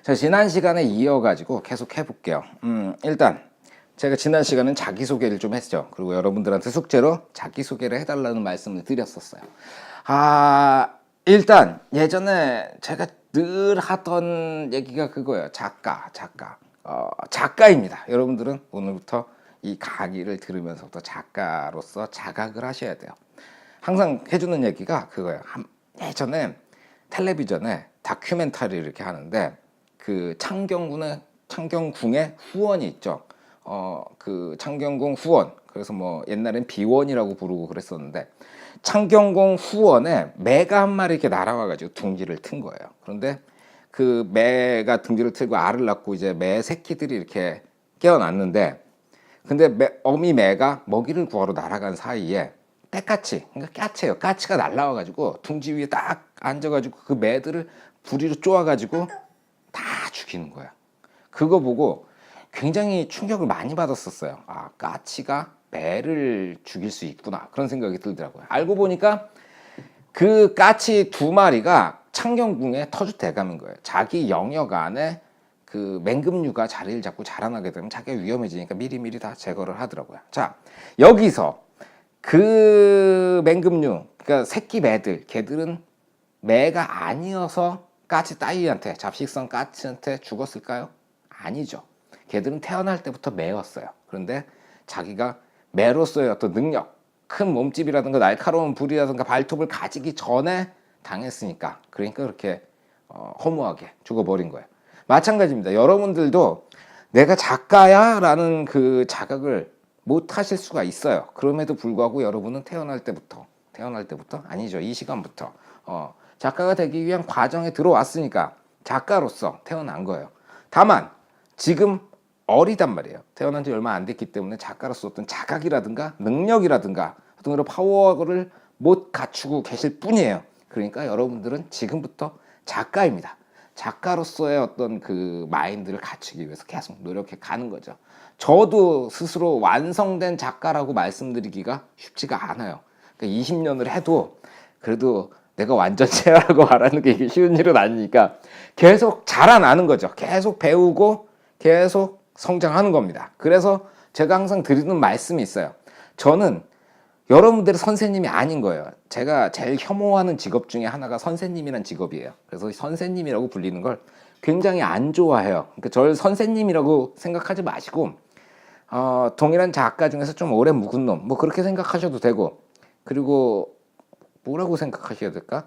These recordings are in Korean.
자, 지난 시간에 이어가지고 계속 해볼게요. 일단 제가 지난 시간은 자기소개를 좀 했죠. 그리고 여러분들한테 숙제로 자기소개를 해달라는 말씀을 드렸었어요. 일단 예전에 제가 늘 하던 얘기가 그거예요. 작가. 작가입니다. 여러분들은 오늘부터 이 강의를 들으면서부터 작가로서 자각을 하셔야 돼요. 항상 해주는 얘기가 그거예요. 예전에 텔레비전에 다큐멘터리를 이렇게 하는데 그 창경궁의 후원이 있죠. 그 창경궁 후원. 그래서 뭐 옛날엔 비원이라고 부르고 그랬었는데 창경궁 후원에 매가 한 마리 이렇게 날아와가지고 둥지를 튼 거예요. 그런데 그 매가 둥지를 틀고 알을 낳고 이제 매 새끼들이 이렇게 깨어났는데 근데 어미 매가 먹이를 구하러 날아간 사이에 때까치, 그러니까 까치예요. 까치가 날라와가지고 둥지 위에 딱 앉아가지고 그 매들을 부리로 쪼아가지고 다 죽이는 거야. 그거 보고 굉장히 충격을 많이 받았었어요. 아, 까치가 매를 죽일 수 있구나. 그런 생각이 들더라고요. 알고 보니까 그 까치 두 마리가 창경궁의 터줏대감인 거예요. 자기 영역 안에 그 맹금류가 자리를 잡고 자라나게 되면 자기가 위험해지니까 미리미리 다 제거를 하더라고요. 자, 여기서 그 맹금류, 그러니까 새끼 매들, 걔들은 매가 아니어서 까치 따위한테, 잡식성 까치한테 죽었을까요? 아니죠. 걔들은 태어날 때부터 매였어요. 그런데 자기가 매로서의 어떤 능력, 큰 몸집이라든가 날카로운 부리라든가 발톱을 가지기 전에 당했으니까, 그러니까 그렇게 허무하게 죽어버린 거예요. 마찬가지입니다. 여러분들도 내가 작가야 라는 그 자각을 못 하실 수가 있어요. 그럼에도 불구하고 여러분은 태어날 때부터 아니죠. 이 시간부터 작가가 되기 위한 과정에 들어왔으니까 작가로서 태어난 거예요. 다만 지금 어리단 말이에요. 태어난 지 얼마 안 됐기 때문에 작가로서 어떤 자각이라든가 능력이라든가 어떤 그런 파워를 못 갖추고 계실 뿐이에요. 그러니까 여러분들은 지금부터 작가입니다. 작가로서의 어떤 그 마인드를 갖추기 위해서 계속 노력해 가는 거죠. 저도 스스로 완성된 작가라고 말씀드리기가 쉽지가 않아요. 그러니까 20년을 해도 그래도 내가 완전체라고 말하는 게 이게 쉬운 일은 아니니까 계속 자라나는 거죠. 계속 배우고 계속 성장하는 겁니다. 그래서 제가 항상 드리는 말씀이 있어요. 저는 여러분들의 선생님이 아닌 거예요. 제가 제일 혐오하는 직업 중에 하나가 선생님이란 직업이에요. 그래서 선생님이라고 불리는 걸 굉장히 안 좋아해요. 그러니까 저를 선생님이라고 생각하지 마시고 동일한 작가 중에서 좀 오래 묵은 놈, 뭐 그렇게 생각하셔도 되고, 그리고 뭐라고 생각하셔야 될까?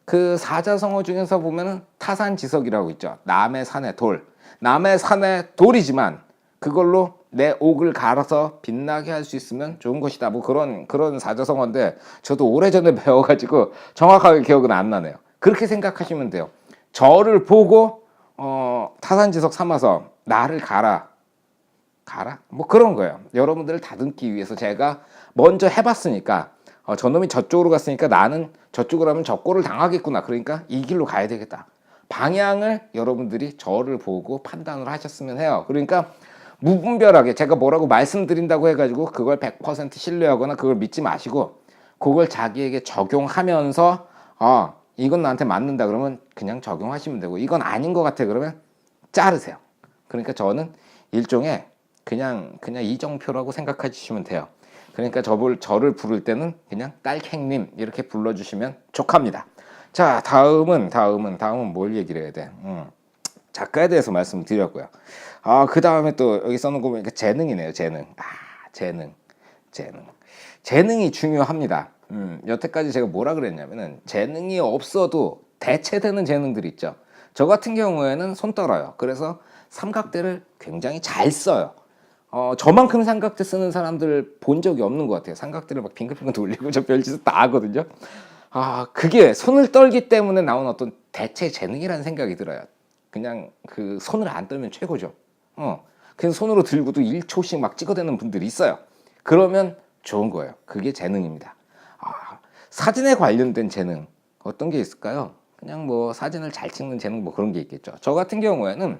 그 사자성어 중에서 보면은 타산지석이라고 있죠. 남의 산의 돌. 남의 산의 돌이지만 그걸로 내 옥을 갈아서 빛나게 할 수 있으면 좋은 것이다. 뭐 그런 사자성어인데 저도 오래전에 배워가지고 정확하게 기억은 안 나네요. 그렇게 생각하시면 돼요. 저를 보고 타산지석 삼아서 나를 가라? 뭐 그런 거예요. 여러분들을 다듬기 위해서 제가 먼저 해봤으니까 저놈이 저쪽으로 갔으니까 나는 저쪽으로 하면 적고를 당하겠구나. 그러니까 이 길로 가야 되겠다. 방향을 여러분들이 저를 보고 판단을 하셨으면 해요. 그러니까 무분별하게 제가 뭐라고 말씀드린다고 해가지고 그걸 100% 신뢰하거나 그걸 믿지 마시고 그걸 자기에게 적용하면서 이건 나한테 맞는다 그러면 그냥 적용하시면 되고, 이건 아닌 것 같아 그러면 자르세요. 그러니까 저는 일종의 그냥 이정표라고 생각해 주시면 돼요. 그러니까 저를 부를 때는 그냥 딸캥님 이렇게 불러주시면 족합니다. 자, 다음은 뭘 얘기를 해야 돼? 작가에 대해서 말씀드렸고요. 그 다음에 또 여기 써놓은 거 보니까 재능이네요. 재능이 중요합니다. 여태까지 제가 뭐라 그랬냐면은 재능이 없어도 대체되는 재능들이 있죠. 저 같은 경우에는 손 떨어요. 그래서 삼각대를 굉장히 잘 써요. 저만큼 삼각대 쓰는 사람들 본 적이 없는 것 같아요. 삼각대를 막 빙글빙글 돌리고 저 별짓을 다 하거든요. 그게 손을 떨기 때문에 나온 어떤 대체 재능이라는 생각이 들어요. 그냥 그 손을 안 떨면 최고죠. 그래서 손으로 들고도 1초씩 막 찍어대는 분들이 있어요. 그러면 좋은 거예요. 그게 재능입니다. 사진에 관련된 재능 어떤 게 있을까요? 그냥 뭐 사진을 잘 찍는 재능 뭐 그런 게 있겠죠. 저 같은 경우에는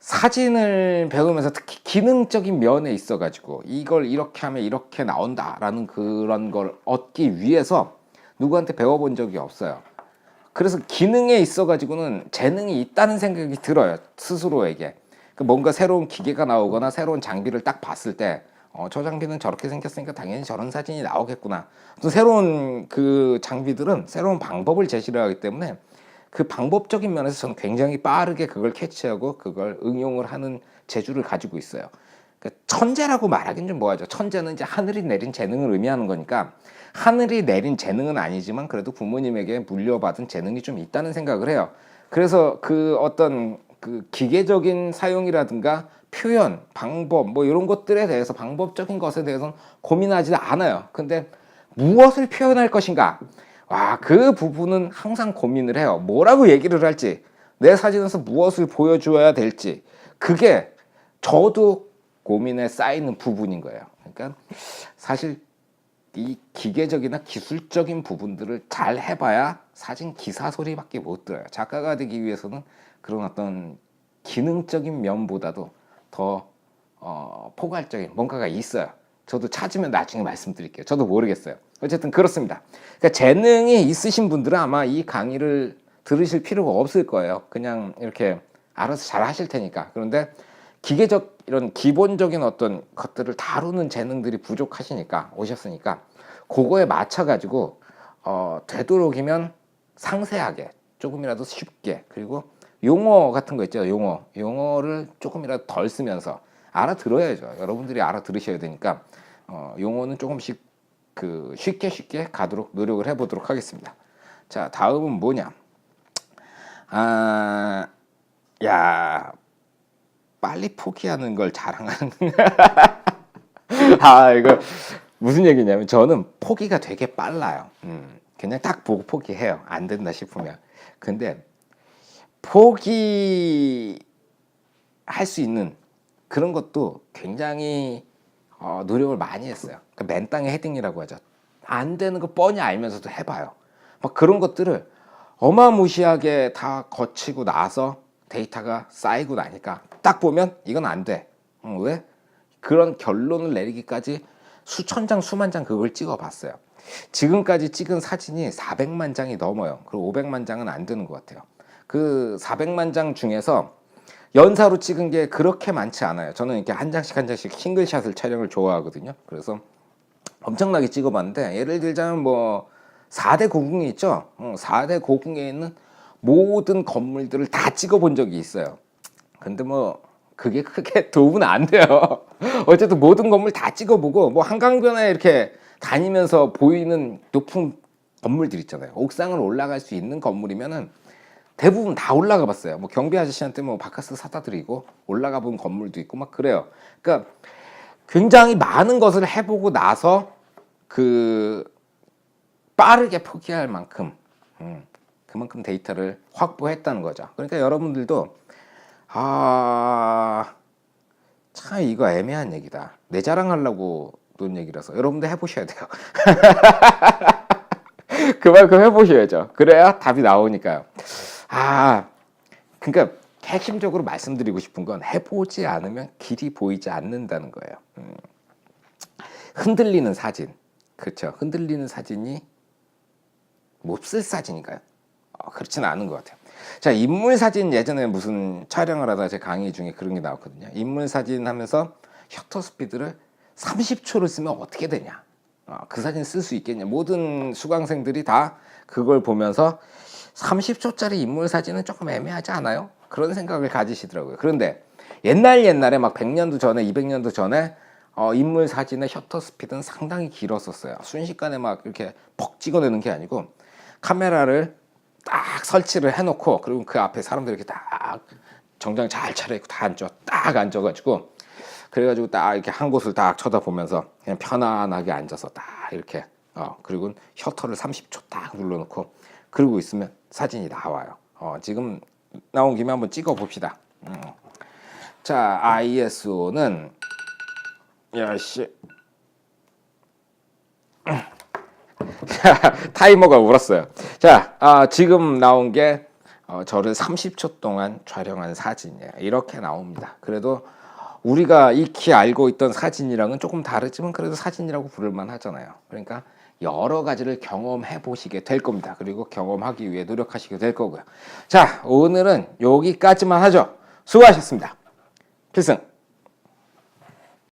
사진을 배우면서 특히 기능적인 면에 있어가지고 이걸 이렇게 하면 이렇게 나온다라는 그런 걸 얻기 위해서 누구한테 배워본 적이 없어요. 그래서 기능에 있어 가지고는 재능이 있다는 생각이 들어요, 스스로에게. 뭔가 새로운 기계가 나오거나 새로운 장비를 딱 봤을 때 저 장비는 저렇게 생겼으니까 당연히 저런 사진이 나오겠구나. 또 새로운 그 장비들은 새로운 방법을 제시를 하기 때문에 그 방법적인 면에서 저는 굉장히 빠르게 그걸 캐치하고 그걸 응용을 하는 재주를 가지고 있어요. 그러니까 천재라고 말하긴 좀 뭐하죠. 천재는 이제 하늘이 내린 재능을 의미하는 거니까 하늘이 내린 재능은 아니지만 그래도 부모님에게 물려받은 재능이 좀 있다는 생각을 해요. 그래서 그 어떤 그 기계적인 사용이라든가 표현, 방법 뭐 이런 것들에 대해서 방법적인 것에 대해서는 고민하지 않아요. 근데 무엇을 표현할 것인가? 와, 그 부분은 항상 고민을 해요. 뭐라고 얘기를 할지, 내 사진에서 무엇을 보여줘야 될지, 그게 저도 고민에 쌓이는 부분인 거예요. 그러니까 사실 이 기계적이나 기술적인 부분들을 잘 해봐야 사진 기사 소리밖에 못 들어요. 작가가 되기 위해서는 그런 어떤 기능적인 면보다도 더 포괄적인 뭔가가 있어요. 저도 찾으면 나중에 말씀드릴게요. 저도 모르겠어요. 어쨌든 그렇습니다. 그러니까 재능이 있으신 분들은 아마 이 강의를 들으실 필요가 없을 거예요. 그냥 이렇게 알아서 잘 하실 테니까. 그런데 기계적 이런 기본적인 어떤 것들을 다루는 재능들이 부족하시니까 오셨으니까 그거에 맞춰 가지고 되도록이면 상세하게 조금이라도 쉽게, 그리고 용어 같은 거 있죠. 용어를 조금이라도 덜 쓰면서 알아들어야죠. 여러분들이 알아들으셔야 되니까 용어는 조금씩 그 쉽게 가도록 노력을 해보도록 하겠습니다. 자, 다음은 뭐냐? 야, 빨리 포기하는 걸 자랑하는. 이거 무슨 얘기냐면 저는 포기가 되게 빨라요. 그냥 딱 보고 포기해요. 안 된다 싶으면. 근데 포기할 수 있는 그런 것도 굉장히 노력을 많이 했어요. 그러니까 맨땅에 헤딩이라고 하죠. 안 되는 거 뻔히 알면서도 해봐요. 막 그런 것들을 어마무시하게 다 거치고 나서 데이터가 쌓이고 나니까 딱 보면 이건 안 돼. 왜? 그런 결론을 내리기까지 수천 장, 수만 장 그걸 찍어봤어요. 지금까지 찍은 사진이 400만 장이 넘어요. 그리고 500만 장은 안 되는 것 같아요. 그 400만 장 중에서 연사로 찍은 게 그렇게 많지 않아요. 저는 이렇게 한 장씩 한 장씩 싱글샷을 촬영을 좋아하거든요. 그래서 엄청나게 찍어봤는데, 예를 들자면 뭐 4대 고궁이 있죠. 4대 고궁에 있는 모든 건물들을 다 찍어본 적이 있어요. 근데 뭐 그게 크게 도움은 안 돼요. 어쨌든 모든 건물 다 찍어보고, 뭐 한강변에 이렇게 다니면서 보이는 높은 건물들 있잖아요. 옥상을 올라갈 수 있는 건물이면은 대부분 다 올라가 봤어요. 뭐 경비 아저씨한테 뭐 바카스 사다 드리고 올라가 본 건물도 있고 막 그래요. 그러니까 굉장히 많은 것을 해보고 나서 그 빠르게 포기할 만큼 그만큼 데이터를 확보했다는 거죠. 그러니까 여러분들도 참 이거 애매한 얘기다. 내 자랑하려고 논 얘기라서 여러분들 해보셔야 돼요. 그만큼 해보셔야죠. 그래야 답이 나오니까요. 그러니까 핵심적으로 말씀드리고 싶은 건 해보지 않으면 길이 보이지 않는다는 거예요. 흔들리는 사진, 그렇죠? 흔들리는 사진이 몹쓸 사진인가요? 그렇지는 않은 것 같아요. 자, 인물 사진 예전에 무슨 촬영을 하다가 제 강의 중에 그런 게 나왔거든요. 인물 사진 하면서 셔터 스피드를 30초를 쓰면 어떻게 되냐? 그 사진 쓸 수 있겠냐? 모든 수강생들이 다 그걸 보면서 30초짜리 인물 사진은 조금 애매하지 않아요? 그런 생각을 가지시더라고요. 그런데 옛날에 막 100년도 전에 200년도 전에 인물 사진의 셔터 스피드는 상당히 길었었어요. 순식간에 막 이렇게 퍽 찍어내는 게 아니고 카메라를 딱 설치를 해놓고, 그리고 그 앞에 사람들 이렇게 딱 정장 잘 차려입고 다 딱 앉아가지고, 그래가지고 딱 이렇게 한 곳을 딱 쳐다보면서 그냥 편안하게 앉아서 딱 이렇게 그리고 셔터를 30초 딱 눌러놓고 그러고 있으면 사진이 나와요. 지금 나온 김에 한번 찍어 봅시다. 자, ISO는 타이머가 울었어요. 자, 지금 나온 게 저를 30초 동안 촬영한 사진이에요. 이렇게 나옵니다. 그래도 우리가 익히 알고 있던 사진이랑은 조금 다르지만 그래도 사진이라고 부를만 하잖아요. 그러니까 여러 가지를 경험해 보시게 될 겁니다. 그리고 경험하기 위해 노력하시게 될 거고요. 자, 오늘은 여기까지만 하죠. 수고하셨습니다. 필승!